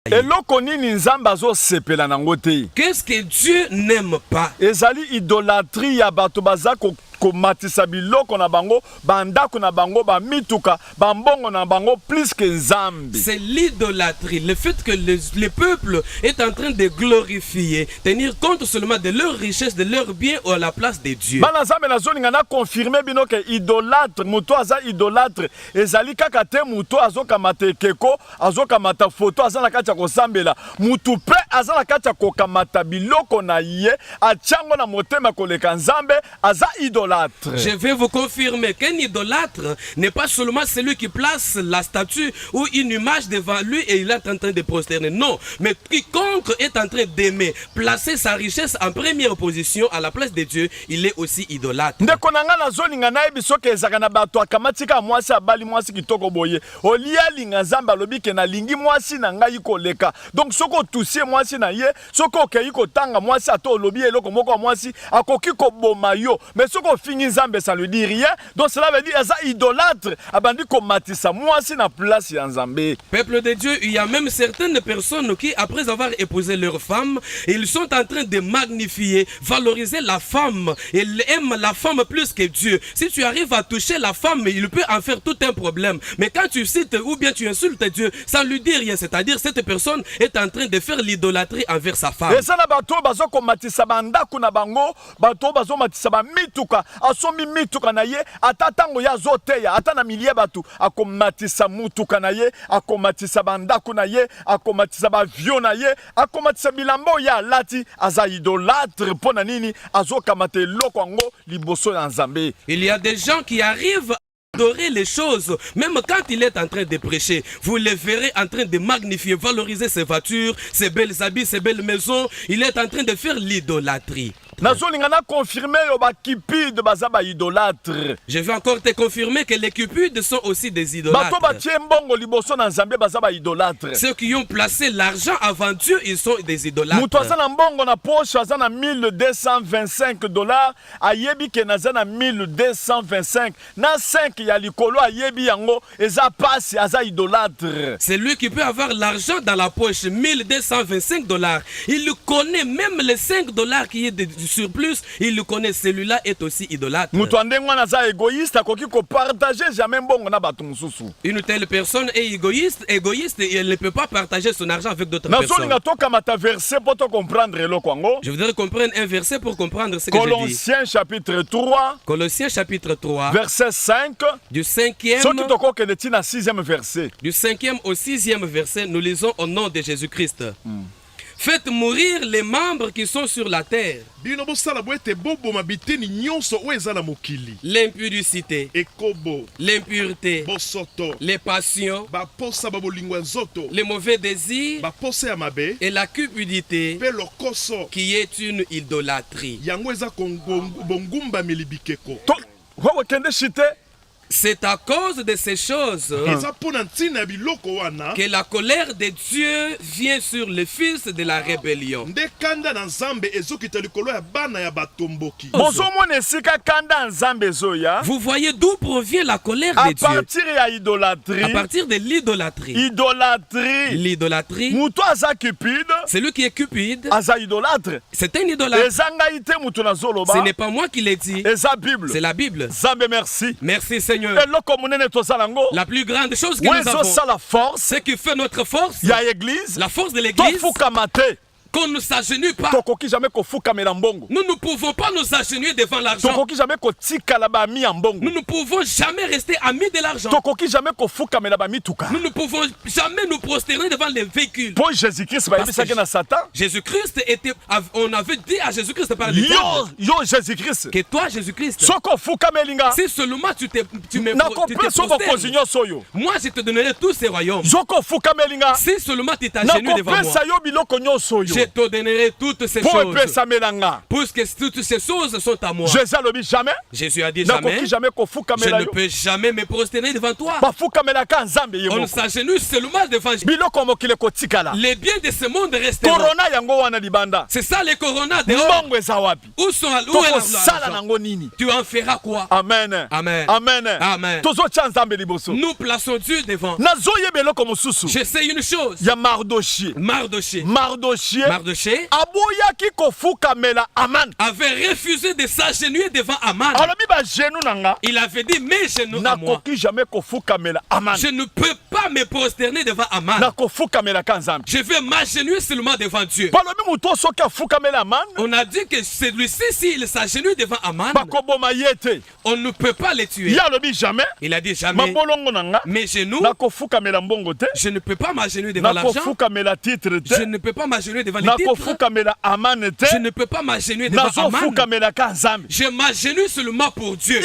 eloko nini nzambe azosepela nango te. Qu'est-ce que Dieu n'aime pas? Ezali idolâtrie ya bato baza komatisa biloko na bango, bandako na bango, bamituka, bambongo na bango plus que nzambe. C'est l'idolâtrie, le fait que le peuple est en train de glorifier, tenir compte seulement de leur richesse, de leurs biens à la place de Dieu. Bana nzambe na zoni ngana confirmer bino ke idolâtre, muto aza idolâtre, ezali kaka te muto azokamata ekeko, azokamata photo, aza na kati ya kosambela, mutu pe aza na kati ya kokamata biloko na ye, atiango na motema koleka nzambe, aza idolâtre. Je vais vous confirmer qu'un idolâtre n'est pas seulement celui qui place la statue ou une image devant lui et il est en train de prosterner. Non, mais quiconque est en train d'aimer, placer sa richesse en première position à la place de Dieu, il est aussi idolâtre. Donc soko tousier mwasi na ye, soko kei ko tanga mwasi ato lobi eloko moko mwasi akoki ko boma yo, mais soko fini nzambe ça lui dit rien. Donc cela veut dire eza idolâtre abandi ko matisa mwasi na place ya nzambe. Peuple de Dieu, il y a même certaines personnes qui après avoir épousé leur femme, ils sont en train de magnifier, valoriser la femme. Ils aiment la femme plus que Dieu. Si tu arrives à toucher la femme, il peut en faire tout un problème. Mais quand tu cites ou bien tu insultes Dieu, ça ne lui dit rien. C'est-à-dire cette personne est en train de faire l'idolâtrie envers sa femme. Et ça na bato bazo ko matisa bandako na bango, bato bazo matisa ba mituka, asomi mituka na ye, atatango ya zoteya, atana milie batu, akomatisa mutuka na ye, akomatisa bandako na ye, akomatisa ba vio na ye, akomatisa bilambo ya lati, aza idolâtre pona nini, azo kamate loko ngo liboso ya nzambe. Il y a des gens qui arrivent adorer les choses, même quand il est en train de prêcher, vous le verrez en train de magnifier, valoriser ses voitures, ses belles habits, ses belles maisons. Il est en train de faire l'idolâtrie. Je vais encore te confirmer que les cupides sont aussi des idolâtres. Ceux qui ont placé l'argent avant Dieu, ils sont des idolâtres. C'est lui qui peut avoir l'argent dans la poche, $1225. Il connaît même les $5 qui est de surplus, il le connaît, celui-là est aussi idolâtre. Une telle personne est égoïste et elle ne peut pas partager son argent avec d'autres personnes. Je voudrais comprendre un verset pour comprendre ce que je dis. Colossiens chapitre 3. Colossiens chapitre 3. Verset 5. Du 5e au 6e verset, nous lisons au nom de Jésus-Christ. Faites mourir les membres qui sont sur la terre. L'impudicité, l'impureté, les passions, les mauvais désirs et la cupidité qui est une idolâtrie. C'est à cause de ces choses que la colère de Dieu vient sur le fils de la rébellion. Vous voyez d'où provient la colère de Dieu? À partir de l'idolâtrie. L'idolâtrie. Celui qui est cupide, c'est un idolâtre. Ce n'est pas moi qui l'ai dit. C'est la Bible. Merci Seigneur. La plus grande chose que nous avons, ce qui fait notre force, la force de l'église, qu'on ne s'agenouille pas. Nous ne pouvons pas nous agenouiller devant l'argent. Nous ne pouvons jamais rester amis de l'argent. Nous ne pouvons jamais nous prosterner devant les véhicules. Jésus-Christ était, on avait dit à Jésus-Christ par les que toi Jésus-Christ, si seulement tu me prosternes, moi je te donnerai tous ces royaumes. Si seulement tu t'agenouilles devant moi, Je te donnerai toutes ces choses. Puisque toutes ces choses sont à moi. Jésus a dit jamais. Je ne peux jamais me prosterner devant toi. On ne s'agenouille seulement devant Jésus. Les biens de ce monde resteront. C'est ça les coronas dehors. Où sont l'argent? Tu en feras quoi? Amen. Amen. Amen. Amen. Nous plaçons Dieu devant. Je sais une chose. Il y a Mardoché. Mardoché avait refusé de s'agenouiller devant Aman. Il avait dit mes genoux à moi. Je ne peux pas me prosterner devant Aman. Je vais m'agenouiller seulement devant Dieu. On a dit que celui-ci, s'il s'agenouille devant Aman, on ne peut pas le tuer. Il a dit jamais. Mes genoux, je ne peux pas m'agenouiller devant l'argent. Je ne peux pas m'agenouiller devant les titres. Je ne peux pas m'agenouiller devant Aman. Je m'agenouille seulement pour Dieu.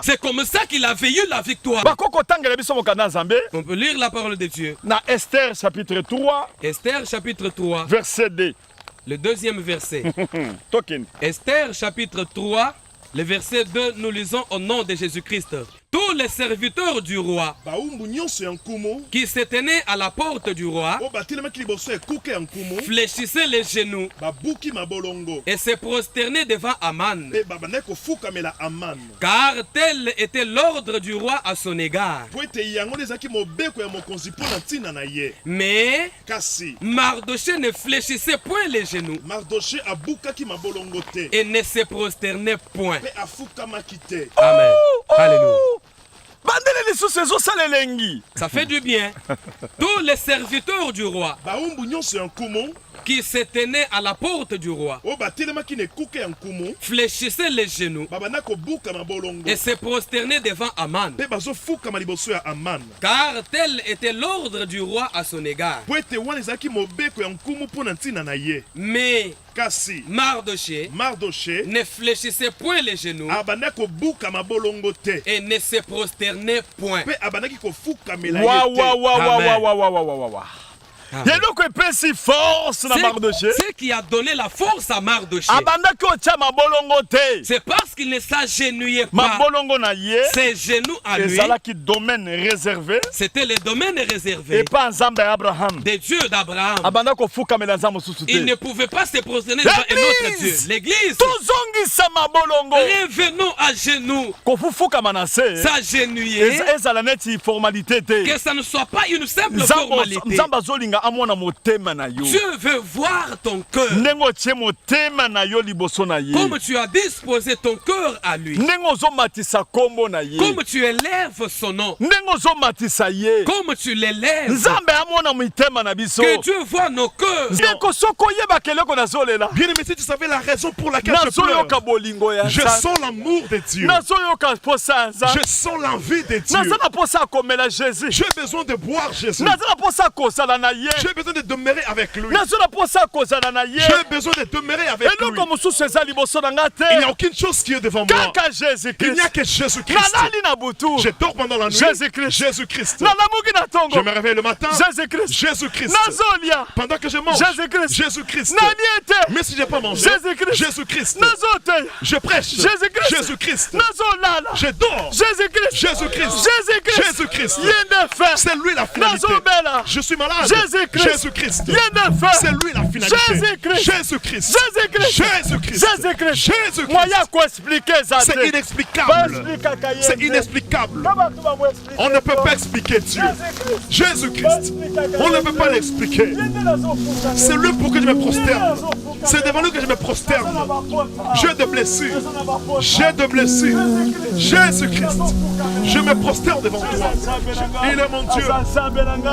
C'est comme ça qu'il a veillé la victoire. On peut lire la parole de Dieu. Esther chapitre 3. Esther chapitre 3. Verset 2. Le deuxième verset. Esther chapitre 3. Le verset 2, nous lisons au nom de Jésus-Christ. Tous les serviteurs du roi qui se tenaient à la porte du roi fléchissaient les genoux et se prosternaient devant Aman, car tel était l'ordre du roi à son égard. Mais Mardoché ne fléchissait point les genoux et ne se prosternait point. Amen. Alléluia. Ça fait du bien. Tous les serviteurs du roi qui se tenaient à la porte du roi fléchissaient les genoux et se prosternaient devant Aman, car tel était l'ordre du roi à son égard. Mais Mardoché ne fléchissait point les genoux et ne se prosternait point. Ce qui a donné la force à Mardoché, c'est parce qu'il ne s'agenouillait pas. Ses genoux à lui, c'était le domaine réservé des dieux d'Abraham. Il ne pouvait pas se prosterner devant un autre Dieu. L'Église, revenons à genoux, s'agenouiller, que ça ne soit pas une simple formalité. Dieu veut voir ton cœur. Comme tu as disposé ton cœur à lui. Comme tu élèves son nom. Comme tu l'élèves. Que Dieu voit nos cœurs. Bien aimé, si tu savais la raison pour laquelle je pleure. Je sens l'amour de Dieu. Je sens l'envie de Dieu. J'ai besoin de boire Jésus. J'ai besoin de demeurer avec lui. J'ai besoin de demeurer avec lui. Il n'y a aucune chose qui est devant moi. Il n'y a que Jésus-Christ. Je dors pendant la nuit. Jésus-Christ. Je me réveille le matin. Jésus-Christ. Pendant que je mange. Jésus-Christ. Mais si je n'ai pas mangé. Jésus-Christ. Je prêche. Jésus-Christ. Je dors. Jésus-Christ. Jésus-Christ. C'est lui la finalité. Je suis malade. Jésus-Christ. C'est lui la finalité. Jésus-Christ. C'est inexplicable. C'est inexplicable. On ne peut pas expliquer Dieu. Jésus-Christ. On ne peut pas l'expliquer. C'est lui pour que je me prosterne. C'est devant lui que je me prosterne. J'ai de blessures. Jésus-Christ. Je me prosterne devant toi. Il est mon Dieu.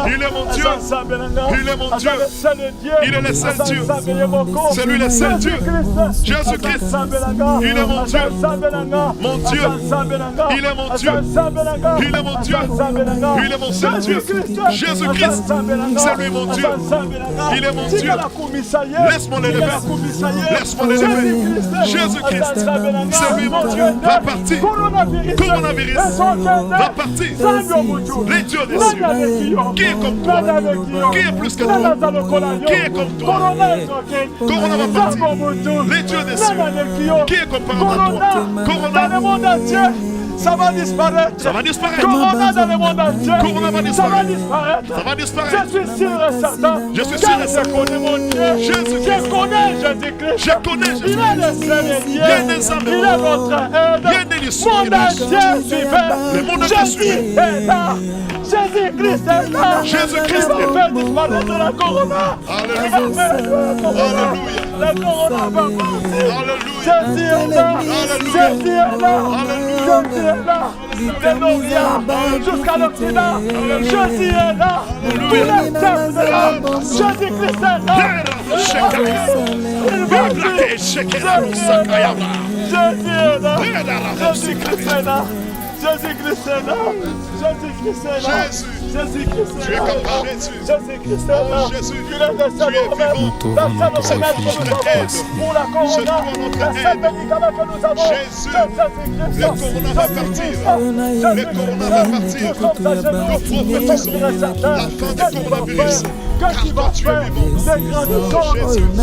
Il est mon Dieu. Il est mon Dieu. Il est le seul Dieu. C'est lui le seul Dieu. Jésus-Christ. Il est mon Dieu. Mon Dieu. Il est mon Dieu. Il est mon Dieu. Il est mon seul Dieu. Jésus-Christ. C'est lui mon Dieu. Il est mon Dieu. Laisse-moi l'élever Laisse-moi l'élever. Jésus-Christ, c'est lui mon Dieu. Va partir. Coronavirus, va partir. Les dieux des cieux. Qui est comme toi? Qui est plus que toi? Qui est comme toi? Corona va partir. Les dieux des cieux. Qui est comparable à toi? Corona dans le monde entier. Ça va disparaître. Ça va disparaître. Corona dans le monde entier. Corona va disparaître. Ça va disparaître. Ça va disparaître. Je suis sûr et certain. Je suis sûr et certain. Je connais mon Dieu. Je connais Jésus-Christ. Je connais Jésus-Christ. Il est le Seigneur. Il est notre aide. Le monde entier suivait. Le monde entier suivait. Jésus-Christ est là. Jésus-Christ est là. Il va faire disparaître la corona. Alléluia. Alléluia. La corona va partir. Alléluia. Jésus est là. Jésus est là. Alléluia. Jésus est là. De l'Orient jusqu'à l'Occident. Jésus est là. Tous les peuples de l'homme. Jésus-Christ est là. Jésus est là. Jésus est là. Jésus-Christ est là. Jésus-Christ est là. Jésus-Christ est là. Jésus-Christ est là. Jésus-Christ est là. Jésus, il est le seul remède. La seule remède que nous avons pour la corona. La seule médicament que nous avons. Jésus, le corona va partir. Le corona va partir. Nous prophétisons la fin du coronavirus. Car toi tu es vivant.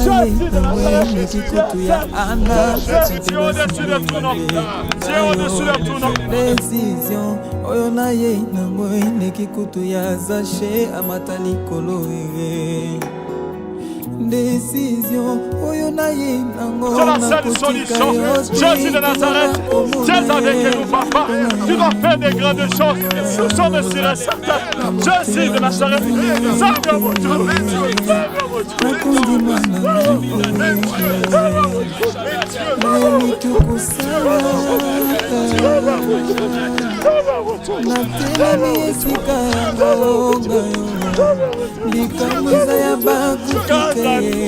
Jésus de Nazareth. Jésus, tu es au-dessus de tout nom. Tu es au-dessus de tout nom. Décision, oyo na ye nango ineki kutu ya zache amatali koloe. Décision, oyo na ye nango. C'est la seule solution. Jésus de Nazareth, tu es avec nous, papa. Tu vas faire des grandes choses. Nous sommes sur un certain. Jésus de Nazareth, salve mon Dieu. Natelani esika ya bonga yo likambo eza ya bakukika ye